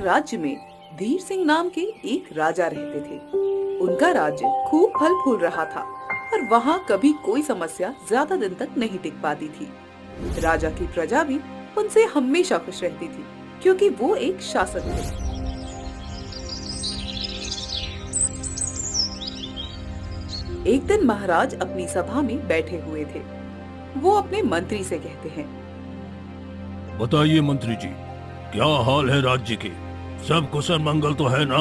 एक राज्य में धीर सिंह नाम के एक राजा रहते थे। उनका राज्य खूब फल फूल रहा था और वहाँ कभी कोई समस्या ज्यादा दिन तक नहीं टिक पाती थी। राजा की प्रजा भी उनसे हमेशा खुश रहती थी क्योंकि वो एक शासक थे। एक दिन महाराज अपनी सभा में बैठे हुए थे। वो अपने मंत्री से कहते हैं, बताइए मंत्री जी, क्या हाल है राज्य के? सब कुशल मंगल तो है ना?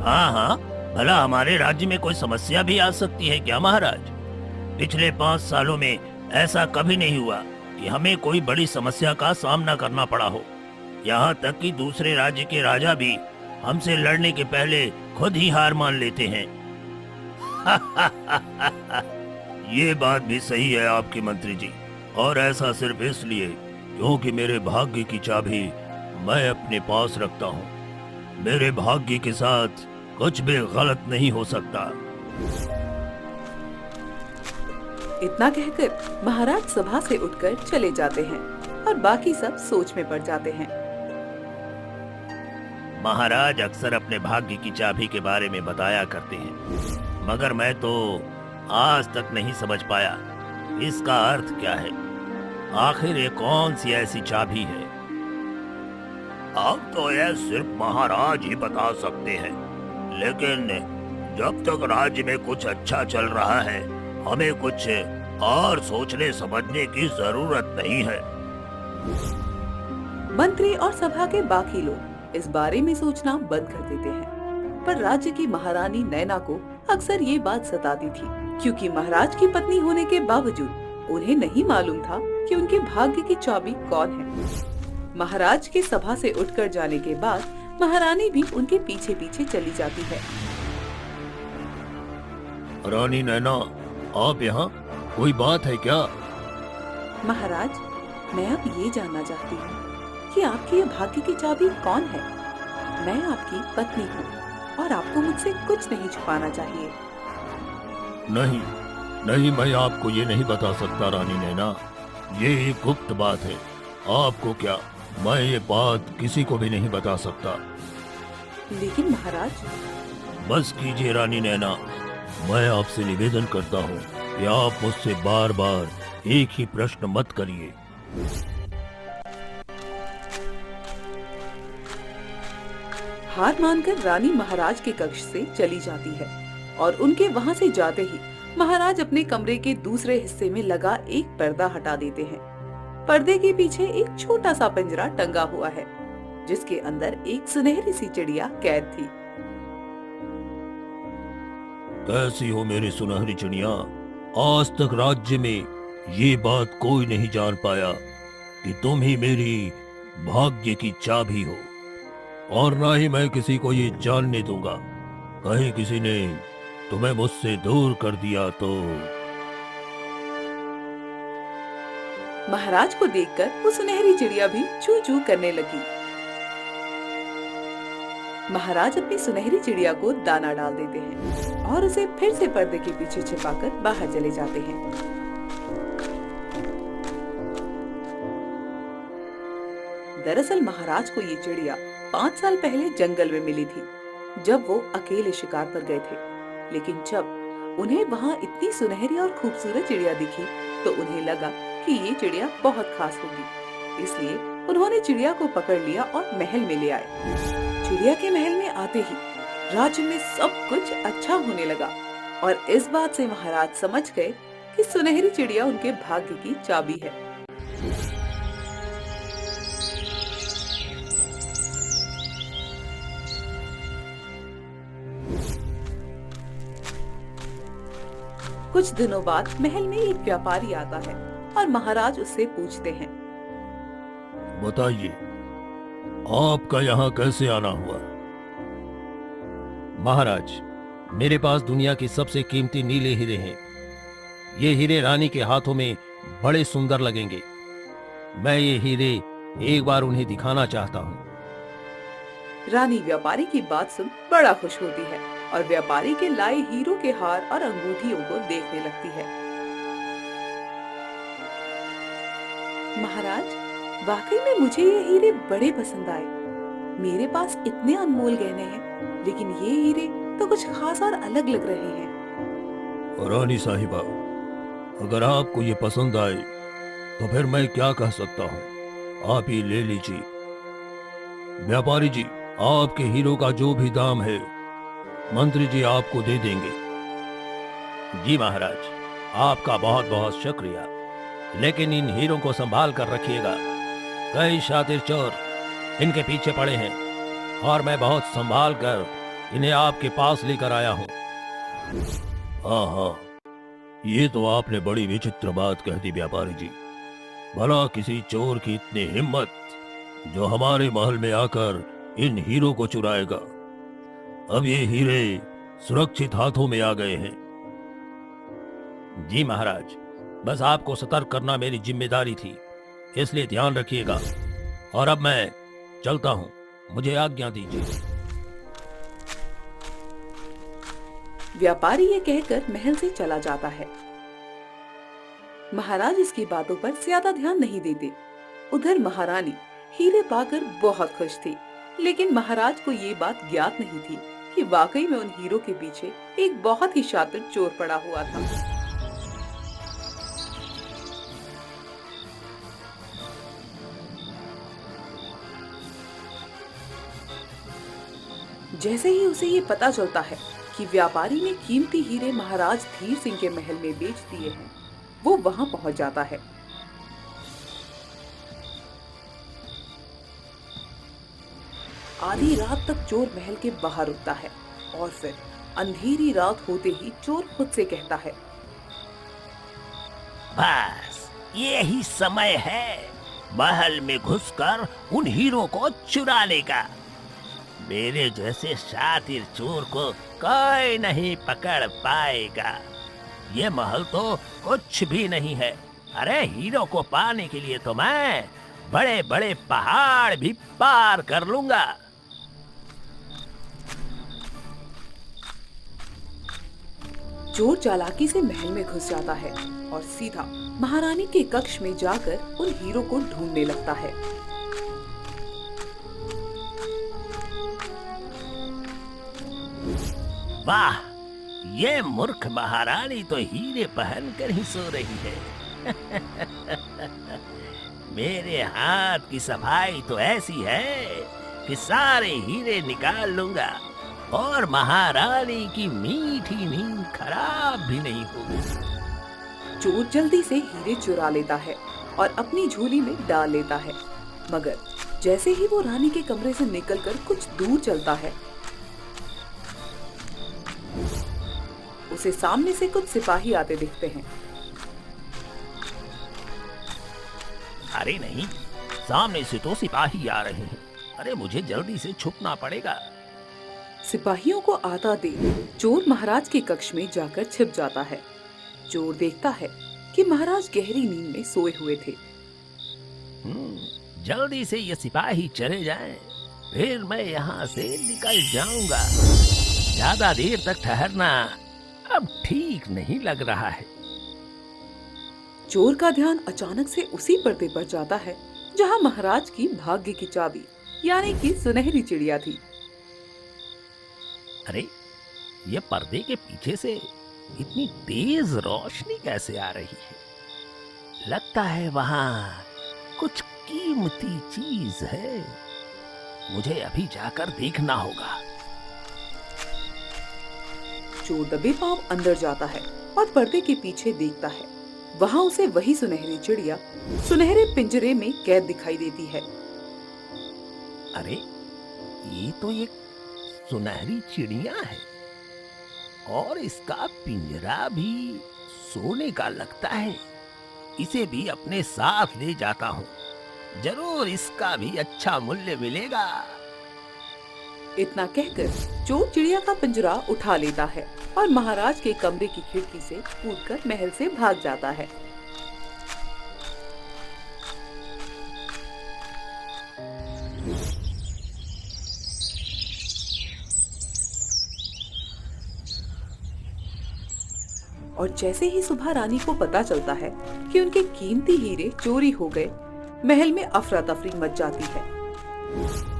हाँ हाँ, भला हमारे राज्य में कोई समस्या भी आ सकती है क्या महाराज? पिछले 5 सालों में ऐसा कभी नहीं हुआ कि हमें कोई बड़ी समस्या का सामना करना पड़ा हो। यहाँ तक कि दूसरे राज्य के राजा भी हमसे लड़ने के पहले खुद ही हार मान लेते हैं। ये बात भी सही है आपकी मंत्री जी, और ऐसा सिर्फ इसलिए क्योंकि मेरे भाग्य की चाबी मैं अपने पास रखता हूँ। मेरे भाग्य के साथ कुछ भी गलत नहीं हो सकता। इतना कहकर महाराज सभा से उठकर चले जाते हैं और बाकी सब सोच में पड़ जाते हैं। महाराज अक्सर अपने भाग्य की चाबी के बारे में बताया करते हैं, मगर मैं तो आज तक नहीं समझ पाया इसका अर्थ क्या है। आखिर ये कौन सी ऐसी चाबी है? अब तो यह सिर्फ महाराज ही बता सकते हैं, लेकिन जब तक राज्य में कुछ अच्छा चल रहा है हमें कुछ और सोचने समझने की जरूरत नहीं है। मंत्री और सभा के बाकी लोग इस बारे में सोचना बंद कर देते हैं, पर राज्य की महारानी नैना को अक्सर ये बात सताती थी क्योंकि महाराज की पत्नी होने के बावजूद उन्हें नहीं मालूम था कि उनके भाग्य की चाबी कौन है। महाराज के सभा से उठकर जाने के बाद महारानी भी उनके पीछे पीछे चली जाती है। रानी नैना, आप यहाँ कोई बात है क्या? महाराज, मैं अब ये जानना चाहती हूँ कि आपकी ये भाग्य की चाबी कौन है। मैं आपकी पत्नी हूँ और आपको मुझसे कुछ नहीं छुपाना चाहिए। नहीं नहीं, मैं आपको ये नहीं बता सकता रानी नैना, ये एक गुप्त बात है। आपको क्या, मैं ये बात किसी को भी नहीं बता सकता। लेकिन महाराज। बस कीजिए रानी नैना, मैं आपसे निवेदन करता हूँ कि आप मुझसे बार बार एक ही प्रश्न मत करिए। हार मानकर रानी महाराज के कक्ष से चली जाती है और उनके वहां से जाते ही महाराज अपने कमरे के दूसरे हिस्से में लगा एक पर्दा हटा देते हैं। पर्दे के पीछे एक छोटा सा पिंजरा टंगा हुआ है जिसके अंदर एक सुनहरी सी चिड़िया कैद थी। कैसी हो मेरी सुनहरी चिड़िया? आज तक राज्य में ये बात कोई नहीं जान पाया कि तुम ही मेरी भाग्य की चाबी हो, और ना ही मैं किसी को ये जानने दूंगा। कहीं किसी ने तुम्हें मुझसे दूर कर दिया तो। महाराज को देखकर वो सुनहरी चिड़िया भी चू चू करने लगी। महाराज अपनी सुनहरी चिड़िया को दाना डाल देते हैं और उसे फिर से पर्दे के पीछे छिपाकर बाहर चले जाते हैं। दरअसल महाराज को ये चिड़िया 5 साल पहले जंगल में मिली थी जब वो अकेले शिकार पर गए थे। लेकिन जब उन्हें वहाँ इतनी सुनहरी और खूबसूरत चिड़िया दिखी तो उन्हें लगा कि ये चिड़िया बहुत खास होगी, इसलिए उन्होंने चिड़िया को पकड़ लिया और महल में ले आए। चिड़िया के महल में आते ही राज्य में सब कुछ अच्छा होने लगा और इस बात से महाराज समझ गए कि सुनहरी चिड़िया उनके भाग्य की चाबी है। कुछ दिनों बाद महल में एक व्यापारी आता है और महाराज उससे पूछते हैं, बताइए, आपका यहाँ कैसे आना हुआ? महाराज, मेरे पास दुनिया की सबसे कीमती नीले हीरे हैं। ये हीरे रानी के हाथों में बड़े सुंदर लगेंगे। मैं ये हीरे एक बार उन्हें दिखाना चाहता हूँ। रानी व्यापारी की बात सुन बड़ा खुश होती है और व्यापारी के लाए हीरों के हार और अंगूठियों को देखने लगती है। महाराज, वाकई में मुझे ये हीरे बड़े पसंद आए। मेरे पास इतने अनमोल गहने हैं, लेकिन ये हीरे तो कुछ खास और अलग लग रहे हैं। रानी साहिबा, अगर आपको ये पसंद आए तो फिर मैं क्या कह सकता हूँ, आप ही ले लीजिए। व्यापारी जी, आपके हीरो का जो भी दाम है मंत्री जी आपको दे देंगे। जी महाराज, आपका बहुत बहुत शुक्रिया, लेकिन इन हीरों को संभाल कर रखिएगा। कई शातिर चोर इनके पीछे पड़े हैं और मैं बहुत संभाल कर इन्हें आपके पास लेकर आया हूँ। हाँ हाँ, ये तो आपने बड़ी विचित्र बात कह दी व्यापारी जी। भला किसी चोर की इतनी हिम्मत जो हमारे महल में आकर इन हीरो को चुराएगा। अब ये हीरे सुरक्षित हाथों में आ गए हैं। जी महाराज, बस आपको सतर्क करना मेरी जिम्मेदारी थी, इसलिए ध्यान रखिएगा। और अब मैं चलता हूँ, मुझे आज्ञा दीजिए। व्यापारी ये कहकर महल से चला जाता है। महाराज इसकी बातों पर ज्यादा ध्यान नहीं देते। उधर महारानी हीरे पाकर बहुत खुश थी, लेकिन महाराज को ये बात ज्ञात नहीं थी कि वाकई में उन हीरो के पीछे एक बहुत ही शातिर चोर पड़ा हुआ था। जैसे ही उसे ये पता चलता है कि व्यापारी ने कीमती हीरे महाराज धीर सिंह के महल में बेच दिए हैं, वो वहां पहुंच जाता है। आधी रात तक चोर महल के बाहर रुकता है और फिर अंधेरी रात होते ही चोर खुद से कहता है, बस यही समय है महल में घुसकर उन हीरो को चुराने का। मेरे जैसे शातिर चोर को कोई नहीं पकड़ पाएगा। ये महल तो कुछ भी नहीं है। अरे हीरो को पाने के लिए तो मैं बड़े बड़े पहाड़ भी पार कर लूंगा। चोर चालाकी से महल में घुस जाता है और सीधा महारानी के कक्ष में जाकर उन हीरो को ढूंढने लगता है। वाह, ये मूर्ख महारानी तो हीरे पहनकर ही सो रही है। मेरे हाथ की सफाई तो ऐसी है कि सारे हीरे निकाल लूंगा और महारानी की मीठी नींद खराब भी नहीं होगी। चोर जल्दी से हीरे चुरा लेता है और अपनी झोली में डाल लेता है, मगर जैसे ही वो रानी के कमरे से निकलकर कुछ दूर चलता है, उसे सामने से कुछ सिपाही आते दिखते हैं। अरे नहीं, सामने से तो सिपाही आ रहे हैं। अरे मुझे जल्दी से छुपना पड़ेगा। सिपाहियों को आता देख चोर महाराज के कक्ष में जाकर छिप जाता है। चोर देखता है कि महाराज गहरी नींद में सोए हुए थे। जल्दी से ये सिपाही चले जाएं, फिर मैं यहाँ से निकल जाऊंगा। ज्यादा देर तक ठहरना अब ठीक नहीं लग रहा है। चोर का ध्यान अचानक से उसी पर्दे पर जाता है जहाँ महाराज की भाग्य की चाबी यानी कि सुनहरी चिड़िया थी। अरे ये पर्दे के पीछे से इतनी तेज रोशनी कैसे आ रही है? लगता है वहां कुछ कीमती चीज है। मुझे अभी जाकर देखना होगा। चोर दबे पांव अंदर जाता है और पर्दे के पीछे देखता है। वहां उसे वही सुनहरी चिड़िया सुनहरे पिंजरे में कैद दिखाई देती है। अरे ये तो एक सुनहरी चिड़िया है और इसका पिंजरा भी सोने का लगता है। इसे भी अपने साथ ले जाता हूँ, जरूर इसका भी अच्छा मूल्य मिलेगा। इतना कहकर चोर चिड़िया का पिंजरा उठा लेता है और महाराज के कमरे की खिड़की से कूदकर महल से भाग जाता है। और जैसे ही सुबह रानी को पता चलता है कि उनके कीमती हीरे चोरी हो गए, महल में अफरा तफरी मच जाती है।